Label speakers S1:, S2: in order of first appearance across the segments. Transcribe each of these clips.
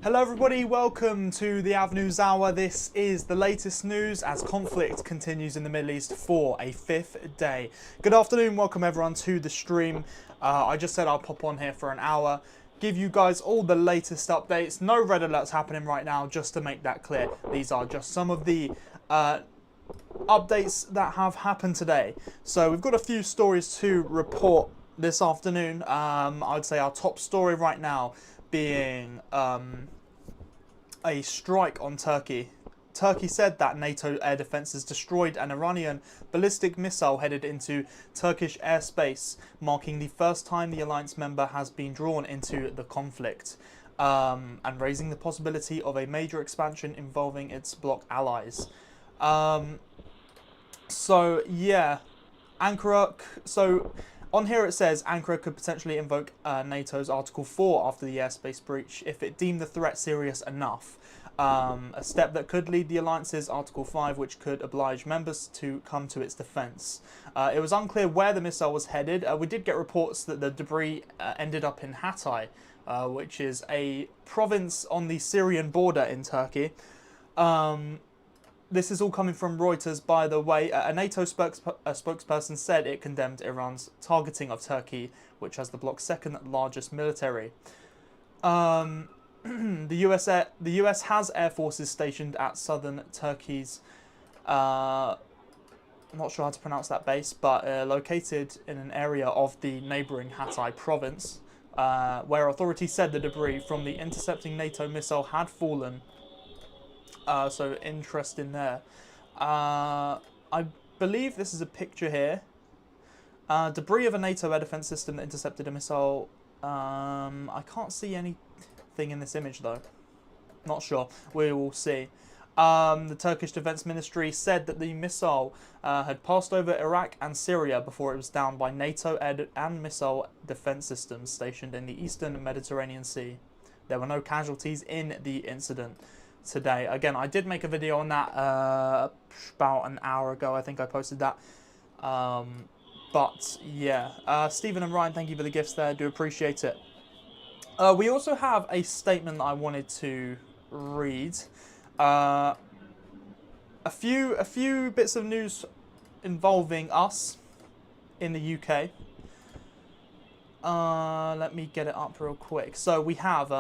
S1: Hello everybody, welcome to the Av News Hour. This is the latest news as conflict continues in the Middle East for a fifth day. Good afternoon, welcome everyone to the stream. I just said I'll pop on here for an hour, give you guys all the latest updates. No red alerts happening right now, just to make that clear. These are just some of the updates that have happened today. So we've got a few stories to report this afternoon. I'd say our top story right now being a strike on Turkey. Turkey said that NATO air defences destroyed an Iranian ballistic missile headed into Turkish airspace, marking the first time the alliance member has been drawn into the conflict, and raising the possibility of a major expansion involving its bloc allies. So yeah, Ankara. So on here it says Ankara could potentially invoke NATO's Article 4 after the airspace breach if it deemed the threat serious enough. A step that could lead the alliance's Article 5, which could oblige members to come to its defence. It was unclear where the missile was headed. We did get reports that the debris ended up in Hatay, which is a province on the Syrian border in Turkey. This is all coming from Reuters, by the way. A NATO spokesperson said it condemned Iran's targeting of Turkey, which has the bloc's second largest military. The US has air forces stationed at southern Turkey's, I'm not sure how to pronounce that base, but located in an area of the neighbouring Hatay province, where authorities said the debris from the intercepting NATO missile had fallen. So interesting there. I believe this is a picture here. Debris of a NATO air defense system that intercepted a missile. I can't see anything in this image though. Not sure. We will see. The Turkish Defense Ministry said that the missile had passed over Iraq and Syria before it was downed by NATO air and missile defense systems stationed in the eastern Mediterranean Sea. There were no casualties in the incident today. Again, I did make a video on that about an hour ago. I think I posted that. But yeah, Stephen and Ryan, thank you for the gifts there. I do appreciate it. We also have a statement that I wanted to read. A few bits of news involving us in the UK. Let me get it up real quick. So we have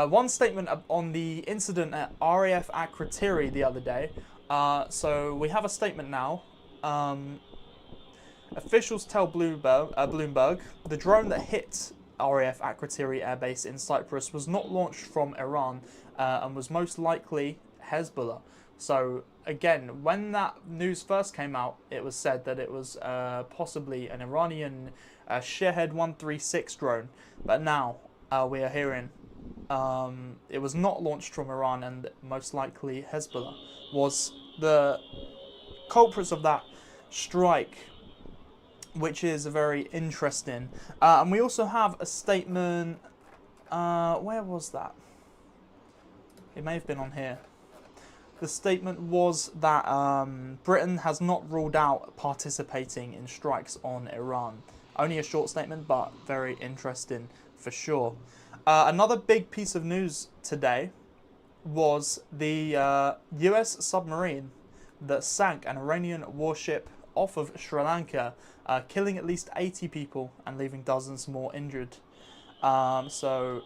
S1: one statement on the incident at RAF Akrotiri the other day. So we have a statement now. Officials tell Bloomberg the drone that hit RAF Akrotiri Air Base in Cyprus was not launched from Iran and was most likely Hezbollah. So again, when that news first came out, it was said that it was possibly an Iranian Shahed 136 drone. But now we are hearing it was not launched from Iran and most likely Hezbollah was the culprits of that strike, which is very interesting. And we also have a statement, where was that? It may have been on here. The statement was that Britain has not ruled out participating in strikes on Iran. Only a short statement, but very interesting for sure. Another big piece of news today was the US submarine that sank an Iranian warship off of Sri Lanka, killing at least 80 people and leaving dozens more injured. So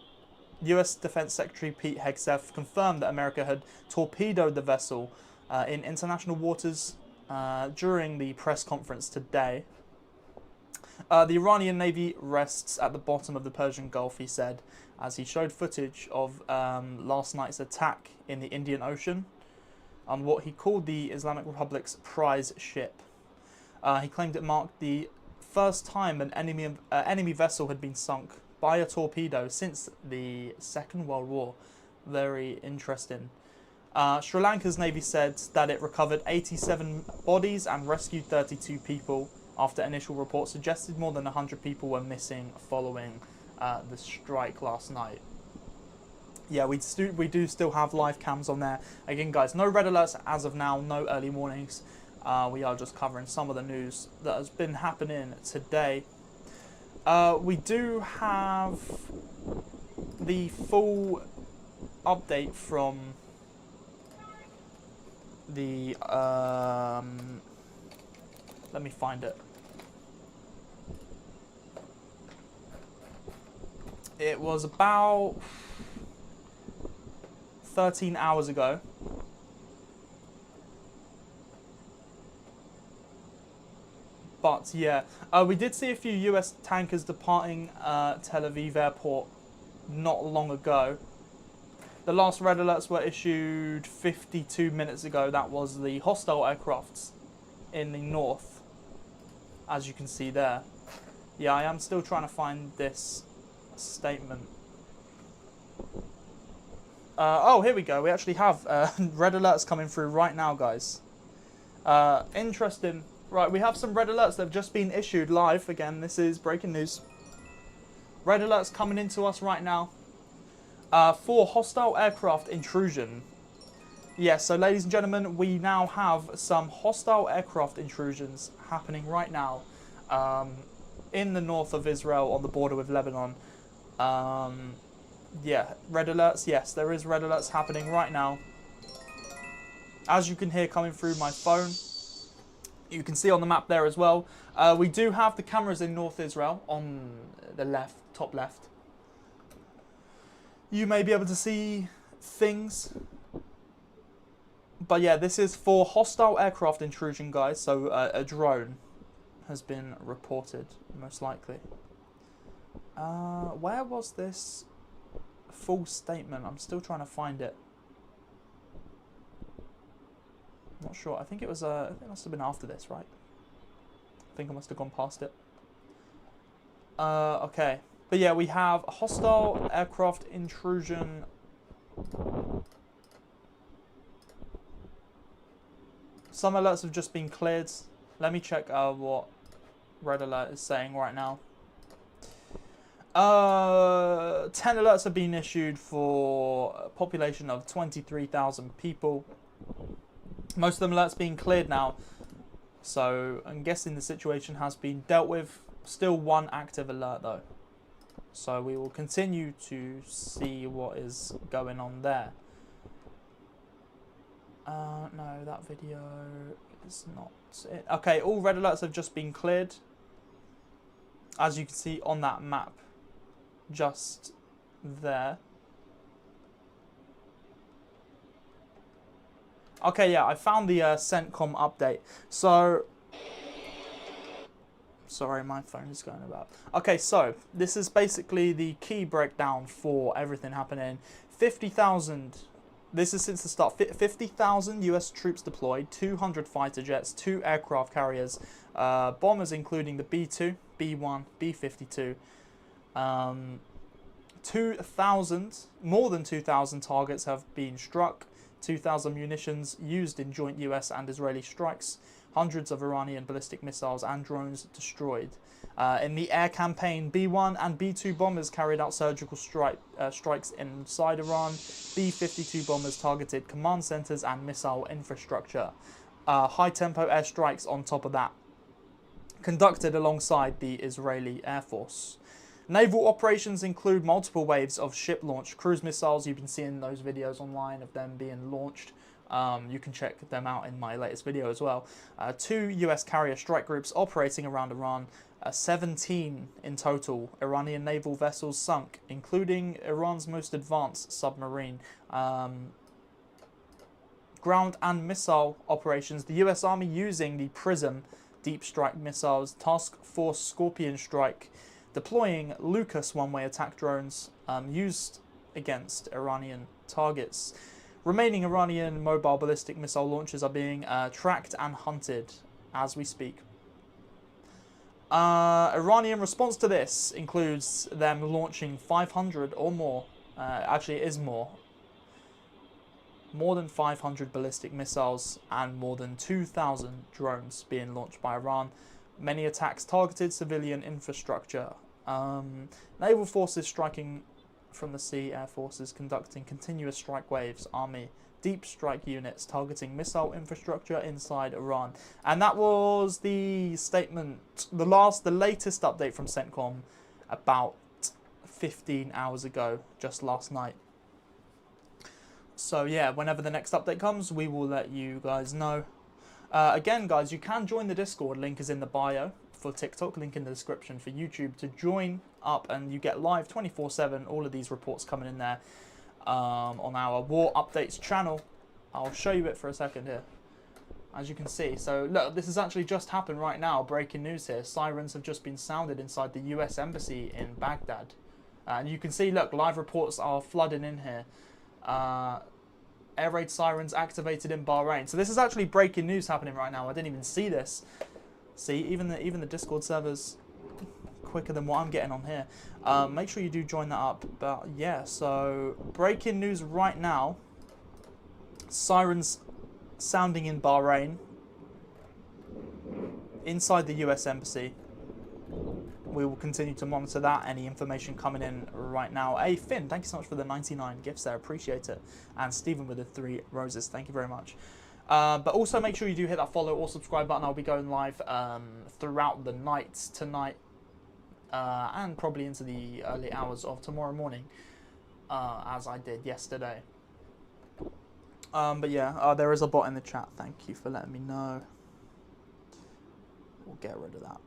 S1: US Defense Secretary Pete Hegseth confirmed that America had torpedoed the vessel in international waters during the press conference today. The Iranian Navy rests at the bottom of the Persian Gulf, he said, as he showed footage of last night's attack in the Indian Ocean on what he called the Islamic Republic's prize ship. He claimed it marked the first time an enemy vessel had been sunk by a torpedo since the Second World War. Very interesting. Sri Lanka's Navy said that it recovered 87 bodies and rescued 32 people after initial reports suggested more than 100 people were missing following the strike last night. Yeah, we do still have live cams on there. Again, guys, no red alerts as of now, no early warnings. We are just covering some of the news that has been happening today. We do have the full update from the... let me find it. It was about 13 hours ago. But yeah, we did see a few US tankers departing Tel Aviv airport not long ago. The last red alerts were issued 52 minutes ago. That was the hostile aircrafts in the north, as you can see there. Yeah, I am still trying to find this statement. Oh, here we go. We actually have red alerts coming through right now, guys. Interesting. Right, we have some red alerts that have just been issued live. Again, this is breaking news. Red alerts coming into us right now for hostile aircraft intrusion. Yes, so ladies and gentlemen, we now have some hostile aircraft intrusions happening right now in the north of Israel on the border with Lebanon. Yeah, red alerts. Yes, there is red alerts happening right now. As you can hear coming through my phone. You can see on the map there as well. We do have the cameras in North Israel on the left, top left. You may be able to see things. But yeah, this is for hostile aircraft intrusion, guys. So a drone has been reported, most likely. Where was this full statement? I'm still trying to find it. Not sure. I think it was. I think it must have been after this, right? I think I must have gone past it. Okay, but yeah, we have a hostile aircraft intrusion. Some alerts have just been cleared. Let me check what red alert is saying right now. 10 alerts have been issued for a population of 23,000 people. Most of them alerts being cleared now, so I'm guessing the situation has been dealt with. Still one active alert though, so we will continue to see what is going on there. No, that video is not it. Okay, all red alerts have just been cleared, as you can see on that map just there. Okay, yeah, I found the CENTCOM update. So, sorry, my phone is going about. Okay, so this is basically the key breakdown for everything happening. 50,000. This is since the start. 50,000 US troops deployed, 200 fighter jets, 2 aircraft carriers, bombers including the B-2, B-1, B-52. 2,000, more than 2,000 targets have been struck. 2,000 munitions used in joint US and Israeli strikes, hundreds of Iranian ballistic missiles and drones destroyed. In the air campaign, B-1 and B-2 bombers carried out surgical strikes inside Iran. B-52 bombers targeted command centers and missile infrastructure. High-tempo airstrikes on top of that, conducted alongside the Israeli Air Force. Naval operations include multiple waves of ship-launched cruise missiles. You've been seeing those videos online of them being launched You can check them out in my latest video as well. 2 US carrier strike groups operating around Iran. 17 in total Iranian naval vessels sunk, including Iran's most advanced submarine. Ground and missile operations. The US Army using the PRISM deep strike missiles, Task Force Scorpion strike, deploying Lucas one-way attack drones used against Iranian targets. Remaining Iranian mobile ballistic missile launchers are being tracked and hunted as we speak. Iranian response to this includes them launching 500 or more, actually it is more than 500 ballistic missiles and more than 2,000 drones being launched by Iran. Many attacks targeted civilian infrastructure. Naval forces striking from the sea, air forces conducting continuous strike waves, army deep strike units targeting missile infrastructure inside Iran. And that was the statement, the latest update from CENTCOM about 15 hours ago, just last night. So yeah, whenever the next update comes, we will let you guys know. Again, guys, you can join the Discord. Link is in the bio for TikTok, link in the description for YouTube to join up, and you get live 24/7, all of these reports coming in there on our War Updates channel. I'll show you it for a second here, as you can see. So look, this has actually just happened right now, breaking news here. Sirens have just been sounded inside the US Embassy in Baghdad. And you can see, look, live reports are flooding in here. Air raid sirens activated in Bahrain. So this is actually breaking news happening right now. I didn't even see this. See, even the Discord server's quicker than what I'm getting on here. Make sure you do join that up. But yeah, so breaking news right now. Sirens sounding in Bahrain. Inside the US Embassy. We will continue to monitor that. Any information coming in right now. Hey, Finn, thank you so much for the 99 gifts there. Appreciate it. And Stephen with the 3 roses. Thank you very much. But also make sure you do hit that follow or subscribe button. I'll be going live throughout the night tonight and probably into the early hours of tomorrow morning, as I did yesterday. But yeah, there is a bot in the chat. Thank you for letting me know. We'll get rid of that.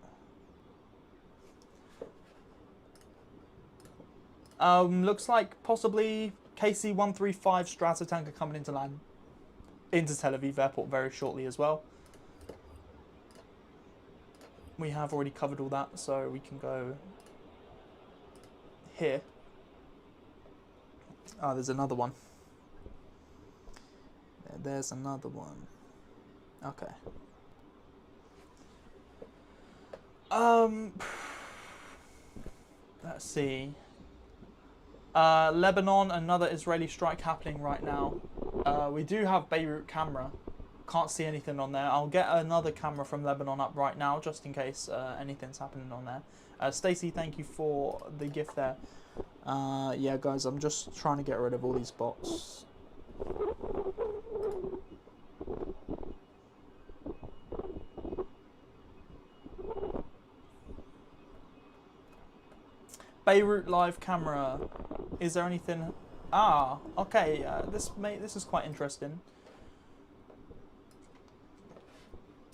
S1: Looks like possibly KC-135 Stratotanker coming into land into Tel Aviv airport very shortly as well. We have already covered all that, so we can go here. Oh, there's another one. There's another one. Okay. Let's see. Lebanon, another Israeli strike happening right now. We do have Beirut camera. Can't see anything on there. I'll get another camera from Lebanon up right now, just in case anything's happening on there. Stacey, thank you for the gift there. Yeah, guys, I'm just trying to get rid of all these bots. Beirut live camera. Is there anything? Ah, okay. This is quite interesting.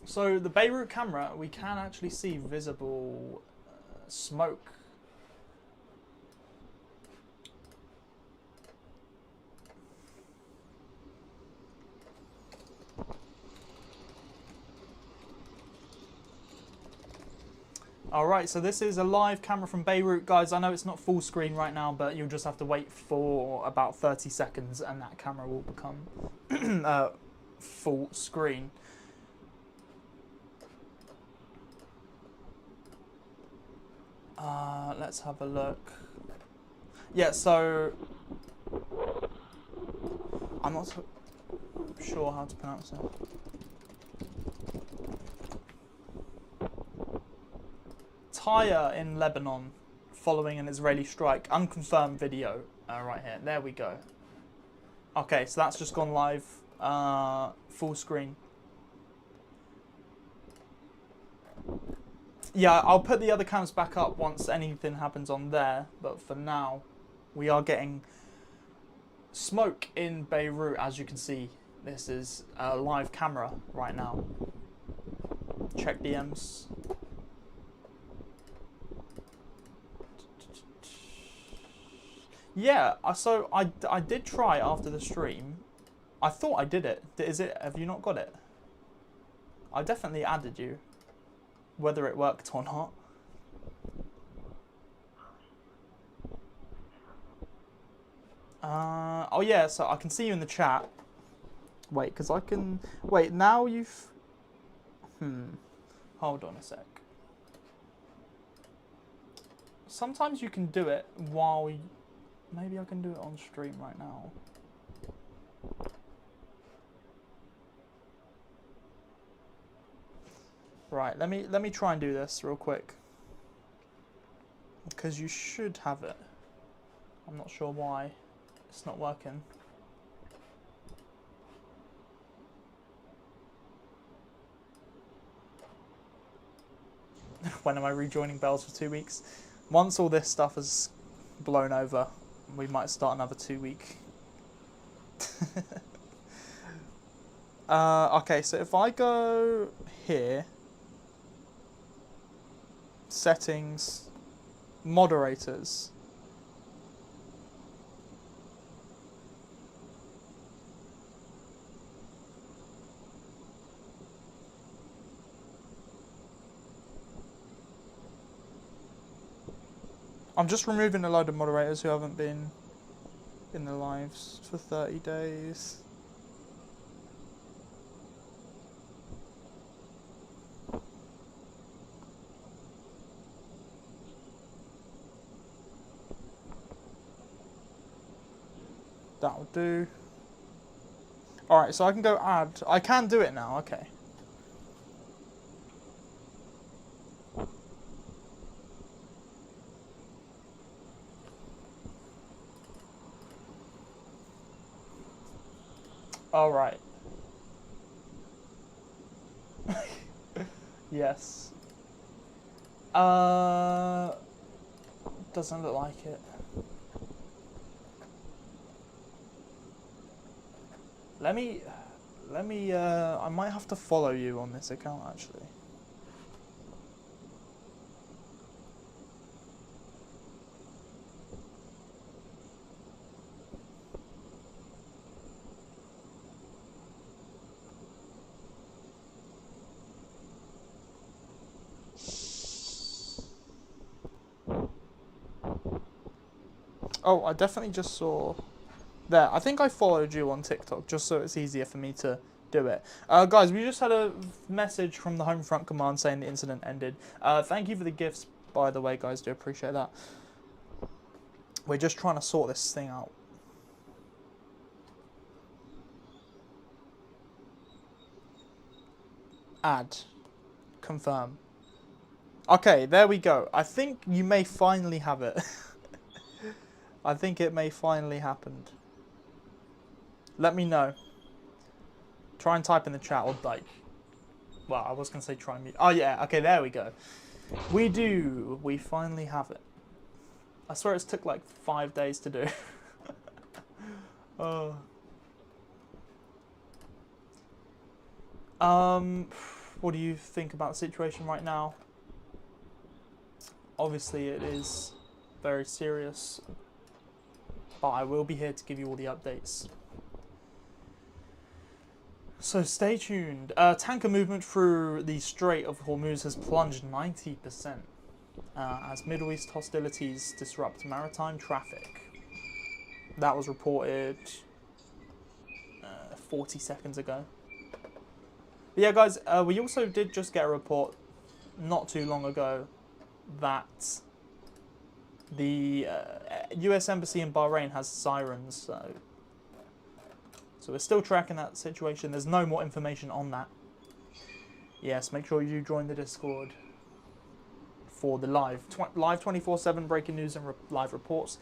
S1: So the Beirut camera, we can actually see visible smoke. Alright, so this is a live camera from Beirut. Guys, I know it's not full screen right now, but you'll just have to wait for about 30 seconds and that camera will become full screen. Let's have a look. Yeah, so I'm not so sure how to pronounce it. Tyre in Lebanon following an Israeli strike. Unconfirmed video right here. There we go. Okay, so that's just gone live. Full screen. Yeah, I'll put the other cams back up once anything happens on there. But for now, we are getting smoke in Beirut, as you can see This is a live camera right now. Check DMs. Yeah, so I did try after the stream. I thought I did it. Is it? Have you not got it? I definitely added you. Whether it worked or not. Oh yeah, so I can see you in the chat. Wait, because I can... Wait, now you've... Hold on a sec. Sometimes you can do it while... Maybe I can do it on stream right now. Right, let me try and do this real quick. Because you should have it. I'm not sure why it's not working. When am I rejoining Bells for 2 weeks? Once all this stuff is blown over, we might start another 2 week. Okay, so if I go here, settings, moderators. I'm just removing a load of moderators who haven't been in the lives for 30 days. That'll do. Alright, so I can go add. I can do it now, okay. Alright. Yes. Doesn't look like it. Let me, I might have to follow you on this account actually. Oh, I definitely just saw there. I think I followed you on TikTok just so it's easier for me to do it. Guys, we just had a message from the Homefront Command saying the incident ended. Thank you for the gifts, by the way, guys. Do appreciate that. We're just trying to sort this thing out. Add. Confirm. Okay, there we go. I think you may finally have it. I think it may finally happened. Let me know. Try and type in the chat or like... Well, I was going to say try and mute. Oh yeah, okay, there we go. We do. We finally have it. I swear it's took like 5 days to do. Oh. What do you think about the situation right now? Obviously it is very serious, but I will be here to give you all the updates. So stay tuned. Tanker movement through the Strait of Hormuz has plunged 90% as Middle East hostilities disrupt maritime traffic. That was reported 40 seconds ago. But yeah, guys, we also did just get a report not too long ago that the US Embassy in Bahrain has sirens, so we're still tracking that situation. There's no more information on that. Yes, make sure you join the Discord for the live 24/7 breaking news and live reports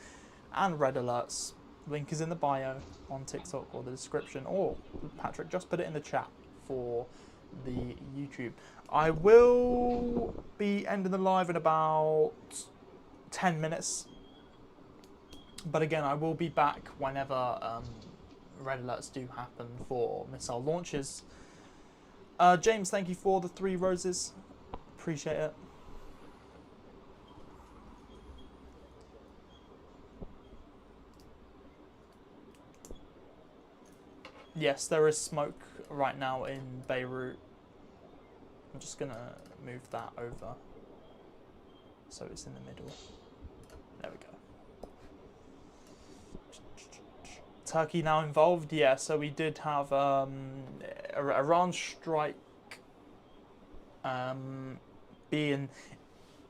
S1: and red alerts. Link is in the bio on TikTok or the description, or Patrick just put it in the chat for the YouTube. I will be ending the live in about 10 minutes. But again, I will be back whenever red alerts do happen for missile launches. James, thank you for the 3 roses. Appreciate it. Yes, there is smoke right now in Beirut. I'm just going to move that over so it's in the middle. There we go. Turkey now involved? Yeah, so we did have Iran strike being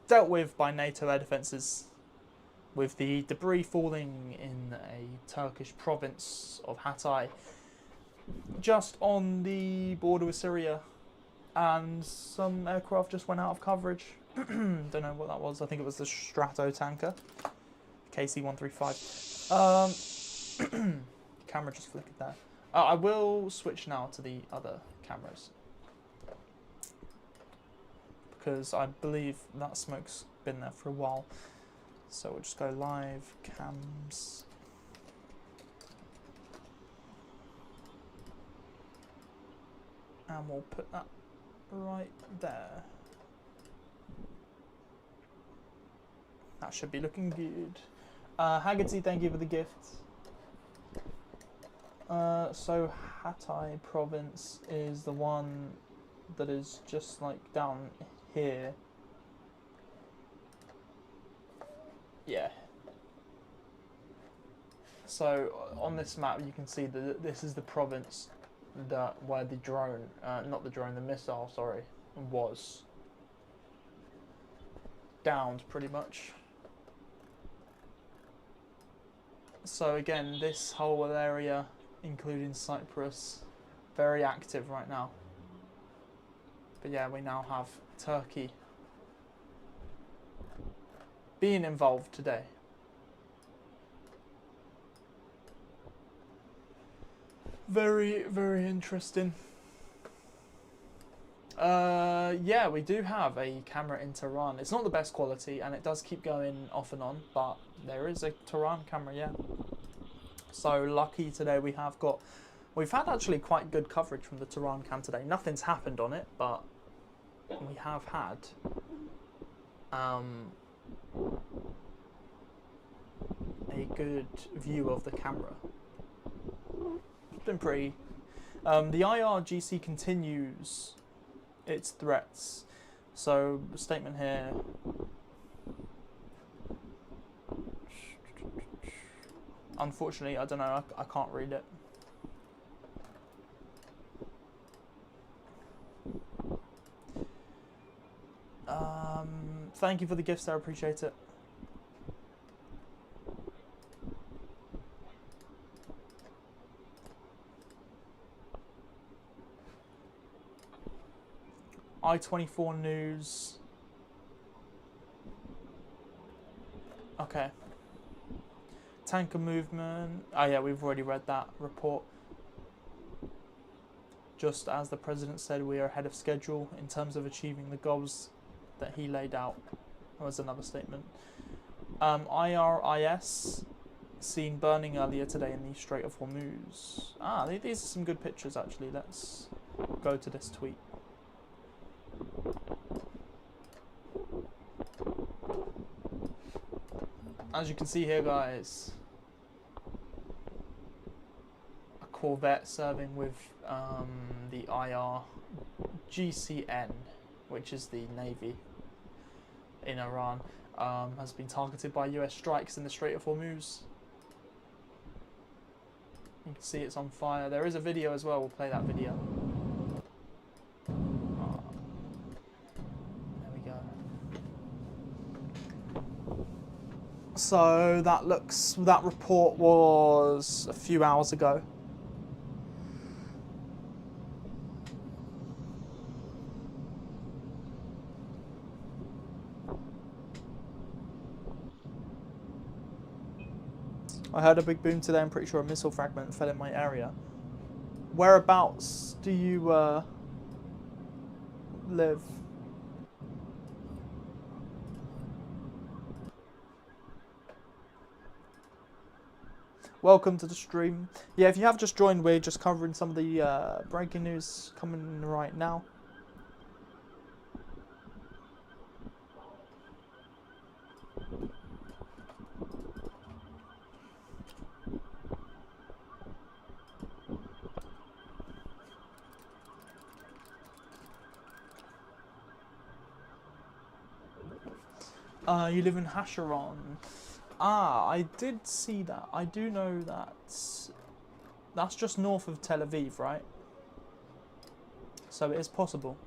S1: dealt with by NATO air defences, with the debris falling in a Turkish province of Hatay, just on the border with Syria, and some aircraft just went out of coverage. Don't know what that was. I think it was the Strato tanker, KC-135. Camera just flickered there. I will switch now to the other cameras, because I believe that smoke's been there for a while. So we'll just go live, cams. And we'll put that right there. That should be looking good. Haggerty, thank you for the gift. So Hatay province is the one that is just like down here. Yeah. So on this map you can see that this is the province where the drone, not the drone, the missile, sorry, was downed pretty much. So again, this whole area, including Cyprus, very active right now. But yeah, we now have Turkey being involved today. Very, very interesting. Yeah, we do have a camera in Tehran. It's not the best quality, and it does keep going off and on, but there is a Tehran camera, yeah. So lucky today we've had actually quite good coverage from the Tehran cam today. Nothing's happened on it, but we have had a good view of the camera. It's been pretty. The IRGC continues its threats. So, statement here. Unfortunately, I don't know, I can't read it. Thank you for the gifts, I appreciate it. I-24 News. Okay. Tanker movement. Oh yeah, we've already read that report. Just as the president said, we are ahead of schedule in terms of achieving the goals that he laid out. That was another statement. IRIS seen burning earlier today in the Strait of Hormuz. Ah, these are some good pictures actually. Let's go to this tweet. As you can see here, guys, a corvette serving with the IRGCN, which is the Navy in Iran, has been targeted by US strikes in the Strait of Hormuz. You can see it's on fire. There is a video as well. We'll play that video. There we go. So that report was a few hours ago. I heard a big boom today. I'm pretty sure a missile fragment fell in my area. Whereabouts do you live? Welcome to the stream. Yeah, if you have just joined, we're just covering some of the breaking news coming right now. You live in Hasharon. Ah, I did see that. I do know that. That's just north of Tel Aviv, right? So it is possible.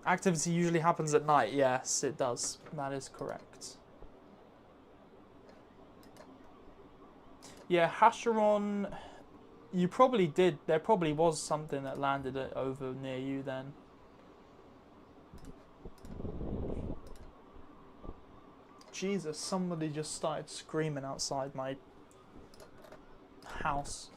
S1: Activity usually happens at night. Yes, it does. That is correct. Yeah, Hasharon. You probably did. There probably was something that landed over near you then. Jesus, somebody just started screaming outside my house.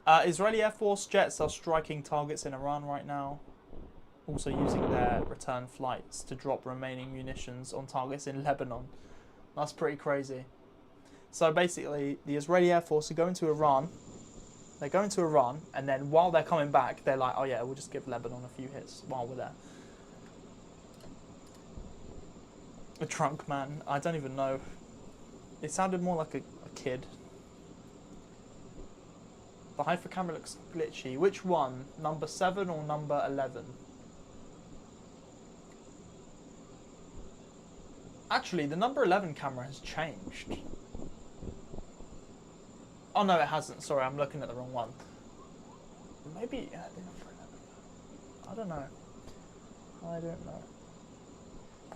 S1: Israeli Air Force jets are striking targets in Iran right now, also using their return flights to drop remaining munitions on targets in Lebanon. That's pretty crazy. So basically, the Israeli Air Force are going to Iran. They're going to Iran, and then while they're coming back, they're like, oh yeah, we'll just give Lebanon a few hits while we're there. A drunk man. I don't even know. It sounded more like a kid. The Haifa camera looks glitchy. Which one? Number 7 or number 11? Actually, the number 11 camera has changed. Oh no, it hasn't. Sorry, I'm looking at the wrong one. Maybe the number 11. I don't know. I don't know.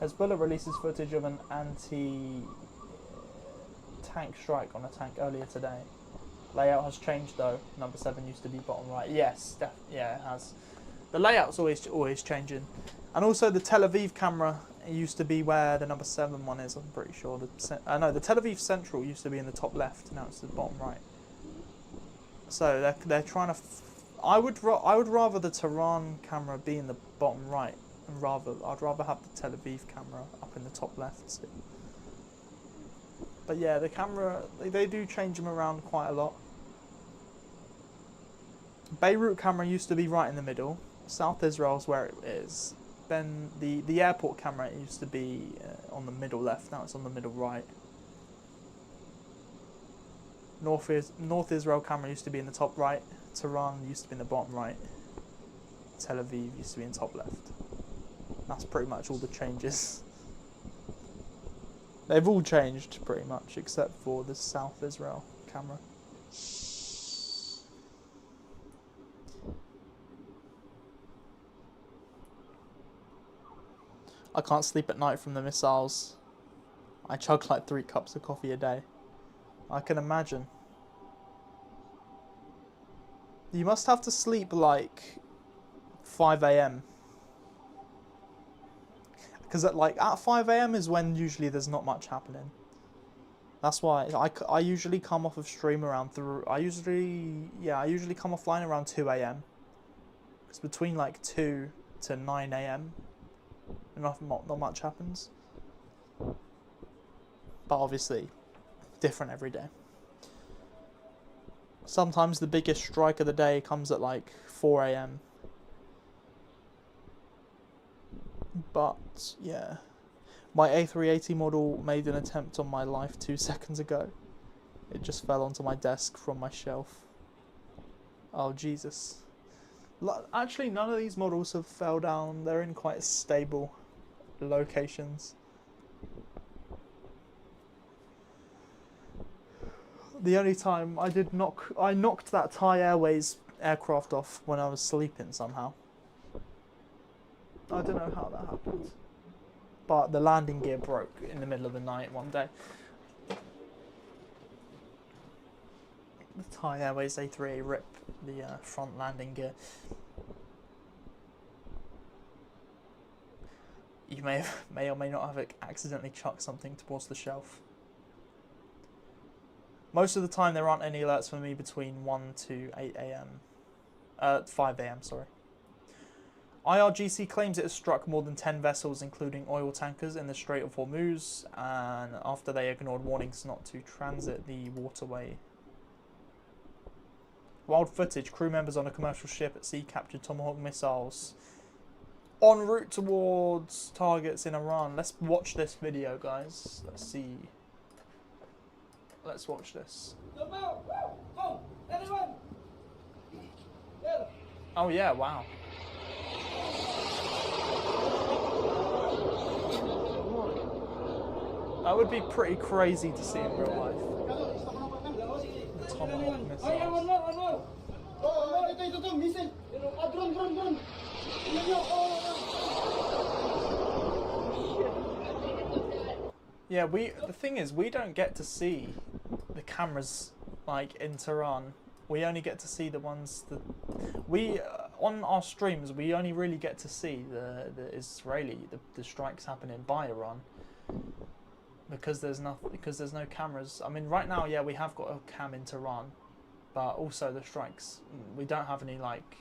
S1: Hezbollah releases footage of an anti-tank strike on a tank earlier today. Layout has changed though. Number 7 used to be bottom right. Yes, yeah, it has. The layout's always changing. And also the Tel Aviv camera used to be where the number 7 one is, I'm pretty sure. No, the Tel Aviv Central used to be in the top left, now it's the bottom right. So they're trying to... I would rather the Tehran camera be in the bottom right, and I'd rather have the Tel Aviv camera up in the top left. So. But yeah, the camera, they do change them around quite a lot. Beirut camera used to be right in the middle. South Israel's where it is. Then the airport camera used to be on the middle left. Now it's on the middle right. North Israel camera used to be in the top right. Tehran used to be in the bottom right. Tel Aviv used to be in top left. That's pretty much all the changes. They've all changed pretty much except for the South Israel camera. I can't sleep at night from the missiles. I chug like 3 cups of coffee a day. I can imagine. You must have to sleep like 5 a.m. Because at 5 a.m. is when usually there's not much happening. That's why I usually come off of stream around I usually come offline around 2 a.m. Because between like 2 to 9 a.m. not much happens. But obviously, different every day. Sometimes the biggest strike of the day comes at like 4 a.m. But yeah, my A380 model made an attempt on my life 2 seconds ago. It just fell onto my desk from my shelf. Oh Jesus. Actually, none of these models have fell down. They're in quite stable locations. The only time I knocked that Thai Airways aircraft off when I was sleeping somehow. I don't know how that happened. But the landing gear broke in the middle of the night one day. The Thai Airways A3A RIP, the front landing gear. You may or may not have accidentally chucked something towards the shelf. Most of the time there aren't any alerts for me between 1 to 8 a.m. 5 a.m. sorry. IRGC claims it has struck more than 10 vessels, including oil tankers, in the Strait of Hormuz, and after they ignored warnings not to transit the waterway. Wild footage. Crew members on a commercial ship at sea captured Tomahawk missiles en route towards targets in Iran. Let's watch this video, guys. Let's see. Let's watch this. Oh yeah, wow. That would be pretty crazy to see in real life. The Tomahawk missiles. Yeah, the thing is, we don't get to see the cameras like in Tehran. We only get to see the ones that we on our streams. We only really get to see the strikes happening by Iran because there's no cameras. I mean, right now, yeah, we have got a cam in Tehran, but also the strikes. We don't have any like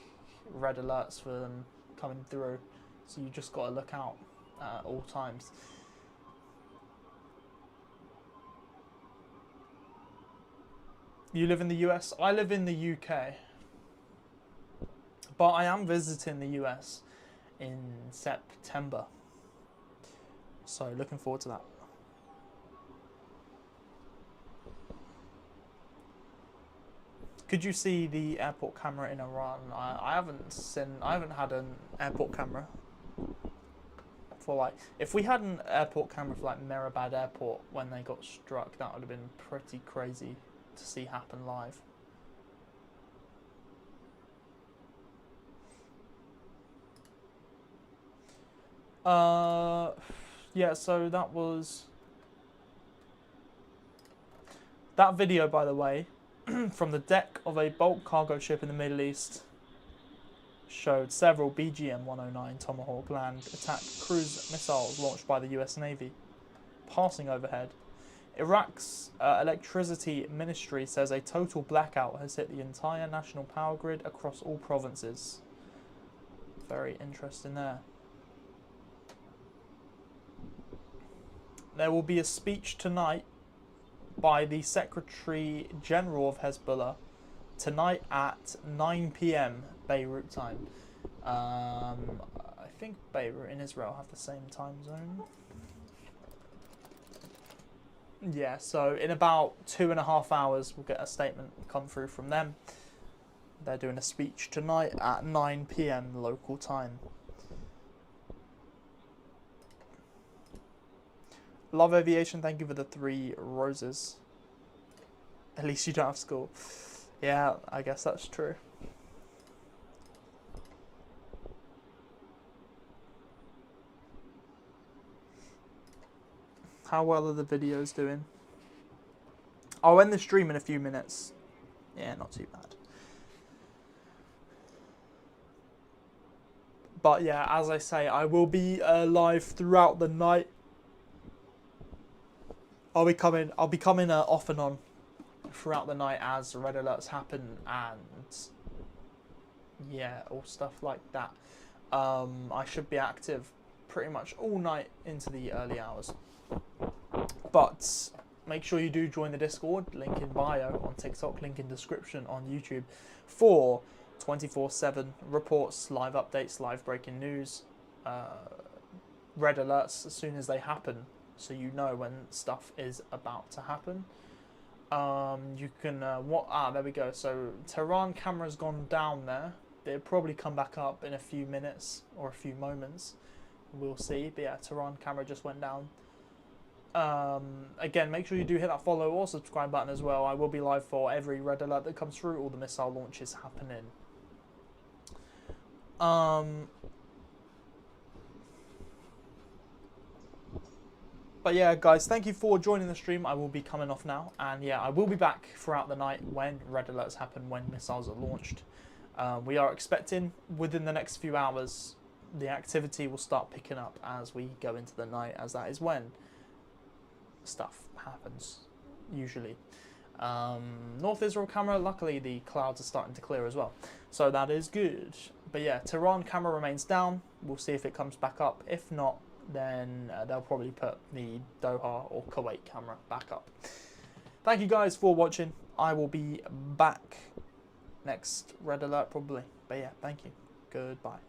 S1: red alerts for them coming through, so you just got to look out at all times. You live in the US? I live in the UK. But I am visiting the US in September. So looking forward to that. Could you see the airport camera in Iran? I haven't had an airport camera for like, if we had an airport camera for like Mehrabad Airport when they got struck, that would have been pretty crazy to see happen live. Yeah, so that was that video, by the way, from the deck of a bulk cargo ship in the Middle East, showed several BGM-109 Tomahawk land attack cruise missiles launched by the US Navy passing overhead. Iraq's electricity ministry says a total blackout has hit the entire national power grid across all provinces. Very interesting there. There will be a speech tonight by the Secretary General of Hezbollah tonight at 9 p.m. Beirut time. I think Beirut and Israel have the same time zone. Yeah, so in about 2.5 hours we'll get a statement come through from them. They're doing a speech tonight at 9 p.m. local time. Love Aviation, thank you for the 3 roses. At least you don't have school. Yeah, I guess that's true. How well are the videos doing? I'll end the stream in a few minutes. Yeah, not too bad. But yeah, as I say, I will be live throughout the night. I'll be coming off and on throughout the night as red alerts happen and yeah, all stuff like that. I should be active pretty much all night into the early hours. But make sure you do join the Discord, link in bio on TikTok, link in description on YouTube, for 24/7 reports, live updates, live breaking news, red alerts as soon as they happen, so you know when stuff is about to happen. You can there we go. So Tehran camera's gone down there. They'll probably come back up in a few minutes or a few moments. We'll see. But yeah, Tehran camera just went down. Again, make sure you do hit that follow or subscribe button as well. I will be live for every red alert that comes through, all the missile launches happening. But yeah, guys, thank you for joining the stream. I will be coming off now. And yeah, I will be back throughout the night when red alerts happen, when missiles are launched. We are expecting within the next few hours, the activity will start picking up as we go into the night, as that is when stuff happens, usually. North Israel camera, luckily the clouds are starting to clear as well. So that is good. But yeah, Tehran camera remains down. We'll see if it comes back up. If not, then they'll probably put the Doha or Kuwait camera back up. Thank you guys for watching. I will be back next red alert probably. But yeah, thank you. Goodbye.